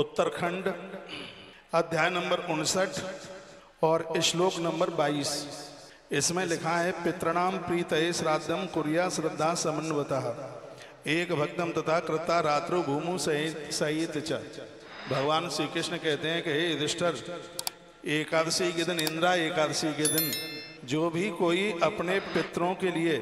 उत्तरखंड, अध्याय नंबर 59 और श्लोक नंबर 22। इसमें लिखा है, पितृणाम प्रीतये श्राद्धम कुर्या श्रद्धा समन्वतः एक भक्तम तथा कृता रात्रो भूमु सहित च। भगवान श्री कृष्ण कहते हैं कि हे युधिष्ठिर, एकादशी के दिन, इंद्रा एकादशी के दिन जो भी कोई अपने पितरों के लिए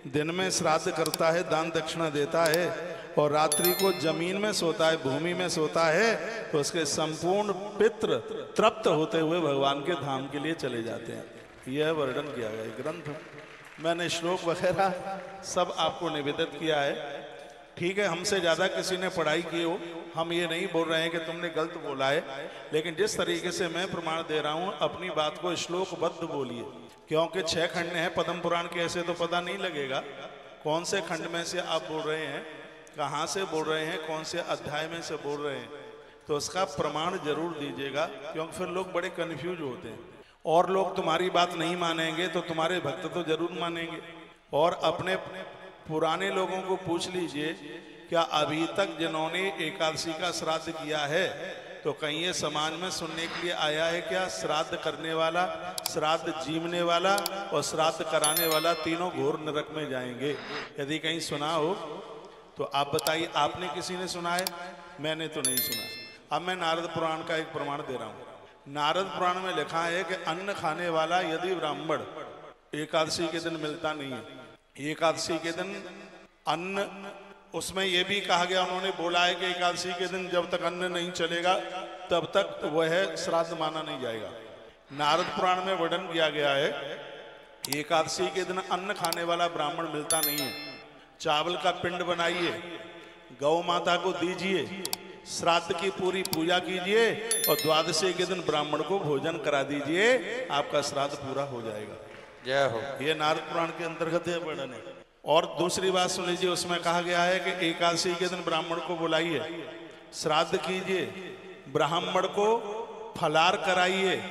दिन में श्राद्ध करता है, दान दक्षिणा देता है और रात्रि को जमीन में सोता है, भूमि में सोता है, तो उसके संपूर्ण पितृ तृप्त होते हुए भगवान के धाम के लिए चले जाते हैं। यह वर्णन किया गया ग्रंथ। मैंने श्लोक वगैरह सब आपको निवेदित किया है। ठीक है, हमसे ज़्यादा किसी ने पढ़ाई की हो, हम ये नहीं बोल रहे हैं कि तुमने गलत बोला है, लेकिन जिस तरीके से मैं प्रमाण दे रहा हूँ अपनी बात को श्लोकबद्ध बोलिए, क्योंकि 6 खंड हैं पद्म पुराण के, ऐसे तो पता नहीं लगेगा कौन से खंड में से आप बोल रहे हैं, कहाँ से बोल रहे हैं, कौन से अध्याय में से बोल रहे हैं, तो उसका प्रमाण जरूर दीजिएगा, क्योंकि फिर लोग बड़े कन्फ्यूज होते हैं। और लोग तुम्हारी बात नहीं मानेंगे तो तुम्हारे भक्त तो जरूर मानेंगे। और अपने पुराने लोगों को पूछ लीजिए, क्या अभी तक जिन्होंने एकादशी का श्राद्ध किया है तो कहीं ये समाज में सुनने के लिए आया है क्या, श्राद्ध करने वाला, श्राद्ध जीवने वाला और श्राद्ध कराने वाला तीनों घोर नरक में जाएंगे? यदि कहीं सुना हो तो आप बताइए, आपने किसी ने सुना है? मैंने तो नहीं सुना। अब मैं नारद पुराण का एक प्रमाण दे रहा हूँ। नारद पुराण में लिखा है कि अन्न खाने वाला यदि ब्राह्मण एकादशी के दिन मिलता नहीं है, एकादशी के दिन अन्न, उसमें यह भी कहा गया, उन्होंने बोला है कि एकादशी के दिन जब तक अन्न नहीं चलेगा तब तक वह श्राद्ध माना नहीं जाएगा। नारद पुराण में वर्णन किया गया है, एकादशी के दिन अन्न खाने वाला ब्राह्मण मिलता नहीं है, चावल का पिंड बनाइए, गौ माता को दीजिए, श्राद्ध की पूरी पूजा कीजिए और द्वादशी के दिन ब्राह्मण को भोजन करा दीजिए, आपका श्राद्ध पूरा हो जाएगा। जय हो। ये नारद पुराण के अंतर्गत है वर्णन है। और दूसरी बात सुन लीजिए, उसमें कहा गया है कि एकादशी के दिन ब्राह्मण को बुलाइए, श्राद्ध कीजिए, ब्राह्मण को फलार कराइए,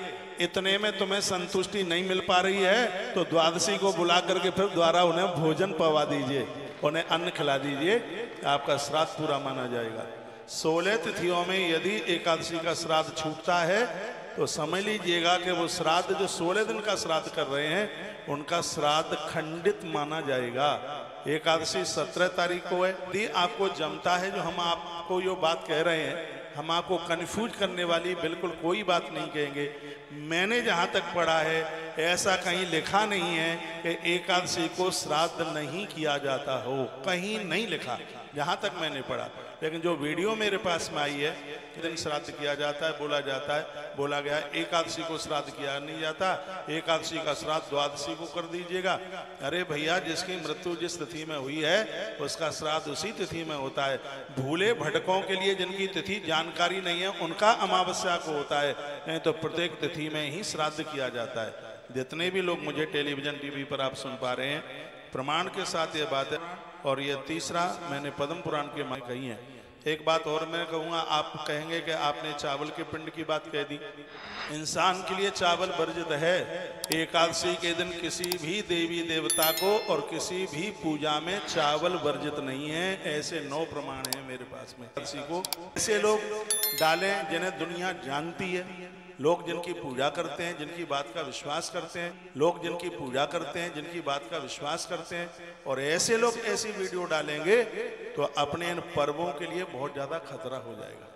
इतने में तुम्हें संतुष्टि नहीं मिल पा रही है तो द्वादशी को बुला करके फिर द्वारा उन्हें भोजन पवा दीजिए, उन्हें अन्न खिला दीजिए, आपका श्राद्ध पूरा माना जाएगा। 16 तिथियों में यदि एकादशी का श्राद्ध छूटता है तो समझ लीजिएगा कि वो श्राद्ध जो 16 दिन का श्राद्ध कर रहे हैं उनका श्राद्ध खंडित माना जाएगा। एकादशी 17 तारीख को है। यदि आपको जमता है जो हम आपको जो बात कह रहे हैं, हम आपको कंफ्यूज करने वाली बिल्कुल कोई बात नहीं कहेंगे। मैंने जहाँ तक पढ़ा है ऐसा कहीं लिखा नहीं है कि एकादशी को श्राद्ध नहीं किया जाता हो, कहीं नहीं लिखा जहाँ तक मैंने पढ़ा। लेकिन जो वीडियो मेरे पास में आई है, दिन श्राद्ध किया जाता है, बोला जाता है, बोला गया एकादशी को श्राद्ध किया नहीं जाता, एकादशी का श्राद्ध द्वादशी को कर दीजिएगा। अरे भैया, जिसकी मृत्यु जिस तिथि में हुई है उसका श्राद्ध उसी तिथि में होता है। भूले भटकों के लिए जिनकी तिथि जानकारी नहीं है उनका अमावस्या को होता है, नहीं तो प्रत्येक तिथि में ही श्राद्ध किया जाता है। जितने भी लोग मुझे टेलीविजन टीवी पर आप सुन पा रहे हैं, प्रमाण के साथ ये बात है। और ये तीसरा मैंने पद्म पुराण के में कही है। एक बात और मैं कहूँगा, आप कहेंगे कि आपने चावल के पिंड की बात कह दी। इंसान के लिए चावल वर्जित है। एकादशी के दिन किसी भी देवी देवता को और किसी भी पूजा में चावल वर्जित नहीं है। ऐसे 9 प्रमाण हैं मेरे पास में। एकादशी को ऐसे लोग डालें जिन्हें दुनिया जानती है, लोग जिनकी पूजा करते हैं, जिनकी बात का विश्वास करते हैं, लोग जिनकी पूजा करते हैं, जिनकी बात का विश्वास करते हैं, और ऐसे लोग ऐसी वीडियो डालेंगे तो अपने इन पर्वों के लिए बहुत ज्यादा खतरा हो जाएगा।